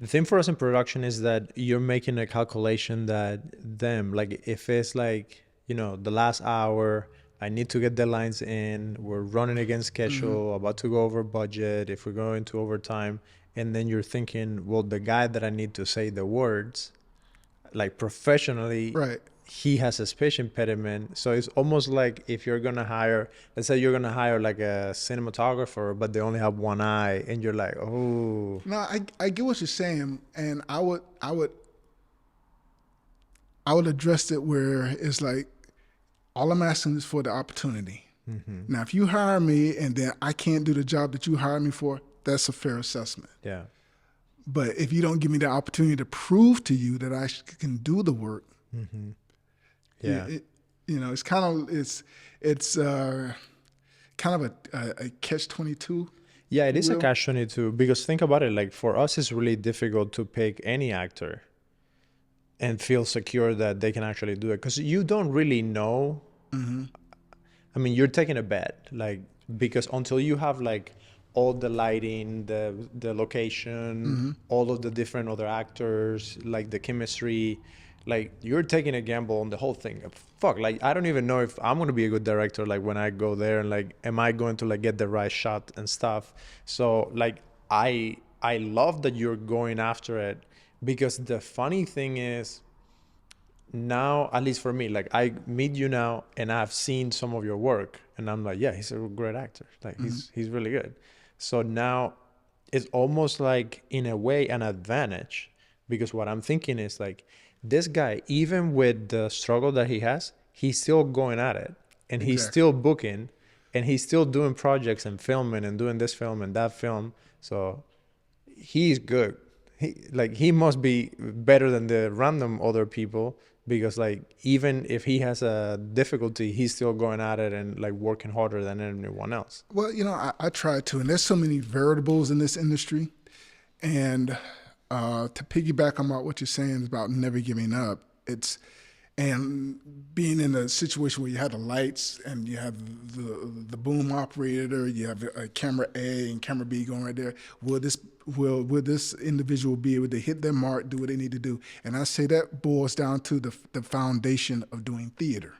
The thing for us in production is that you're making a calculation that them, like if it's like, the last hour, I need to get deadlines in, we're running against Hmm. schedule, about to go over budget, if we're going to overtime, and then you're thinking, well, the guy that I need to say the words, like professionally, Right. he has a speech impediment. So it's almost like if you're gonna hire, let's say you're gonna hire like a cinematographer, but they only have one eye, and you're like, oh, No, I get what you're saying, and I would address it where it's like all I'm asking is for the opportunity. mm-hmm. Now, if you hire me and then I can't do the job that you hired me for, that's a fair assessment. Yeah, But if you don't give me the opportunity to prove to you that I can do the work, mm-hmm. it, Yeah. it, it's kind of a catch-22, Yeah, if it you is a will. catch-22 because think about it, like for us, it's really difficult to pick any actor and feel secure that they can actually do it because you don't really know. Hmm. I mean, you're taking a bet, like because until you have like all the lighting, the location, Hmm. all of the different other actors, like the chemistry, like you're taking a gamble on the whole thing. Fuck, like I don't even know if I'm gonna be a good director. Like when I go there and like, am I going to like get the right shot and stuff? So like I love that you're going after it because the funny thing is now, at least for me, like I meet you now and I've seen some of your work and I'm like, yeah, he's a great actor. Like Hmm. he's really good. So now it's almost like in a way an advantage because what I'm thinking is like this guy, even with the struggle that he has, he's still going at it and he's Exactly. still booking and he's still doing projects and filming and doing this film and that film. So he's good. He must be better than the random other people because like even if he has a difficulty, he's still going at it and like working harder than anyone else. Well, I try to, and there's so many variables in this industry. And to piggyback on what you're saying about never giving up, and being in a situation where you have the lights and you have the boom operator, you have a camera A and camera B going right there. Will this individual be able to hit their mark, do what they need to do? And I say that boils down to the foundation of doing theater.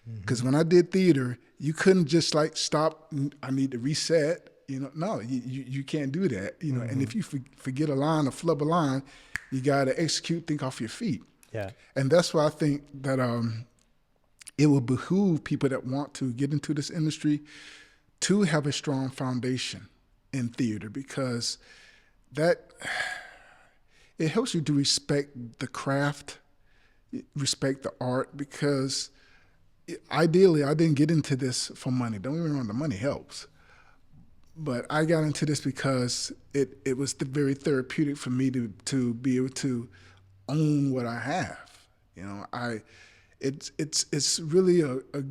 Mm-hmm. Because when I did theater, you couldn't just like stop. I need to reset. No, you can't do that. And Mm-hmm. if you forget a line or flub a line, you got to execute, think off your feet. Yeah. And that's why I think that it will behoove people that want to get into this industry to have a strong foundation in theater because that it helps you to respect the craft, respect the art because ideally I didn't get into this for money. Don't get me wrong, the money helps. But I got into this because it was very therapeutic for me to be able to own what I have. It's really a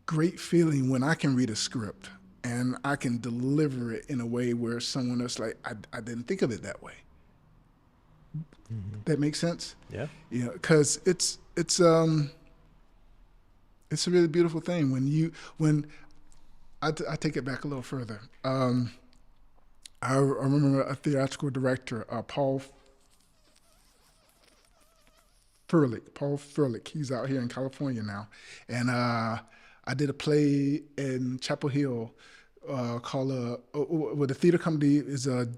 great feeling when I can read a script and I can deliver it in a way where someone else like I didn't think of it that way. Mm-hmm. That makes sense. Yeah. Because it's a really beautiful thing when I take it back a little further. I remember a theatrical director, Paul Furlick. He's out here in California now, and I did a play in Chapel Hill called well, the theater company is a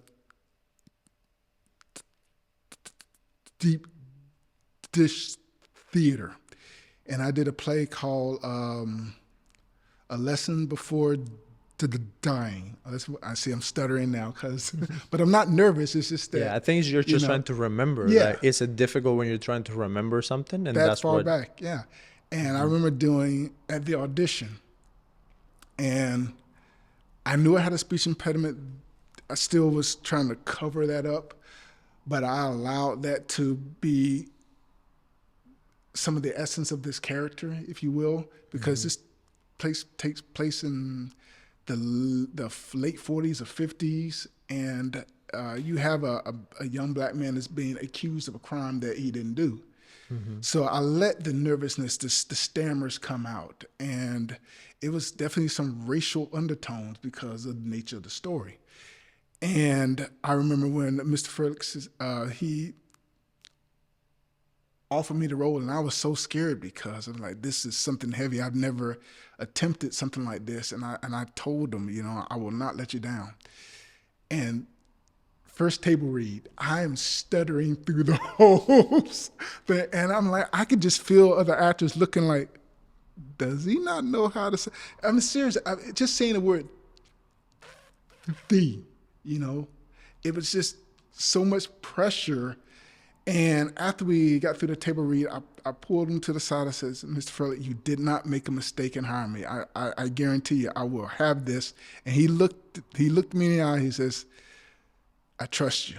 Deep Dish Theater, and I did a play called A Lesson Before the Dying. I see I'm stuttering now, but I'm not nervous. It's just Yeah, that, I think you're you just know, trying to remember. yeah, Like it's a difficult when you're trying to remember something, and that that's far what. back, yeah. And I Mm-hmm. remember doing at the audition, and I knew I had a speech impediment. I still was trying to cover that up, but I allowed that to be some of the essence of this character, if you will, because Mm-hmm. this place takes place in the late 40s or 50s, and you have a young black man that's being accused of a crime that he didn't do. Mm-hmm. So I let the nervousness, the stammers come out, and it was definitely some racial undertones because of the nature of the story. And I remember when Mr. Felix, he offered me the role, and I was so scared because I'm like, this is something heavy. I've never attempted something like this, and I told him, you know, I will not let you down. And first table read, I am stuttering through the whole thing, and I'm like, I could just feel other actors looking like, does he not know how to say? I'm serious. Just saying the word "the," you know, it was just so much pressure. And after we got through the table read, I pulled him to the side. I says, Mr. Furley, you did not make a mistake in hiring me. I guarantee you, I will have this. And he looked me in the eye. He says, I trust you.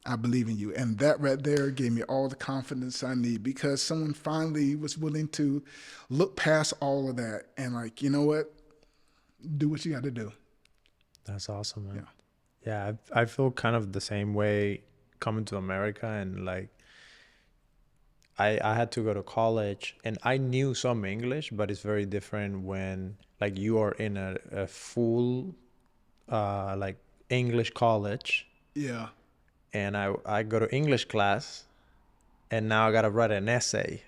I believe in you. And that right there gave me all the confidence I need, because someone finally was willing to look past all of that and like, you know what? Do what you got to do. That's awesome, man. Yeah, I feel kind of the same way coming to America, and like I had to go to college, and I knew some English, but it's very different when like you are in a full like English college. Yeah. And I go to English class, and now I gotta write an essay.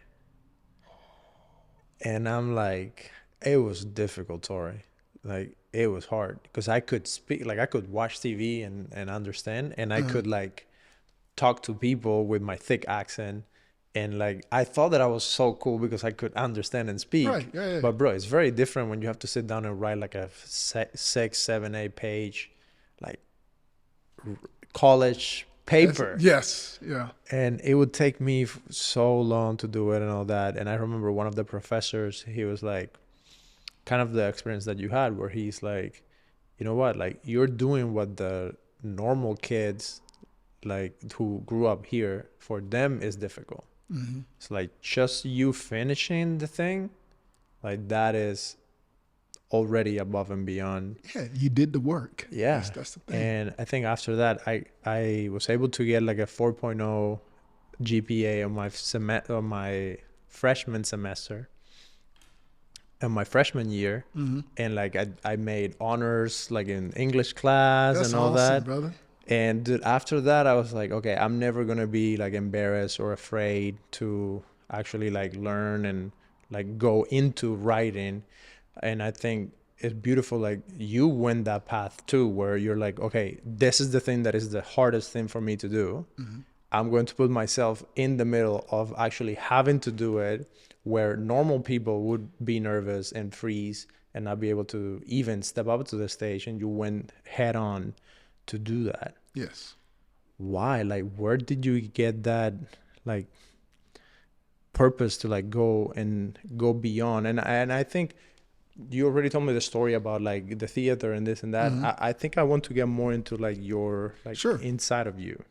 And I'm like, it was difficult, Torrey. Like, it was hard because I could speak, like I could watch TV and understand, and I could like talk to people with my thick accent. And like, I thought that I was so cool because I could understand and speak. Right. Yeah. But bro, it's very different when you have to sit down and write like a 6, 7, 8 page, like college paper. Yes. Yeah. And it would take me so long to do it and all that. And I remember one of the professors, he was like, kind of the experience that you had, where he's like, you know what, like you're doing what the normal kids like who grew up here, for them is difficult. Mm-hmm. It's like just you finishing the thing, like that is already above and beyond. Yeah, you did the work. Yeah. That's the thing. And I think after that, I was able to get like a 4.0 GPA on my freshman semester and my freshman year. Mm-hmm. And like I made honors like in English class. That's and all awesome, that. brother. And dude, after that, I was like, okay, I'm never going to be like embarrassed or afraid to actually like learn and like go into writing. And I think it's beautiful. Like you went that path too, where you're like, okay, this is the thing that is the hardest thing for me to do. Mm-hmm. I'm going to put myself in the middle of actually having to do it, where normal people would be nervous and freeze and not be able to even step up to the stage. And you went head on to do that. Yes. Why? Like, where did you get that like purpose to like go beyond? And I think you already told me the story about like the theater and this and that. Mm-hmm. I think I want to get more into like your like Sure. inside of you.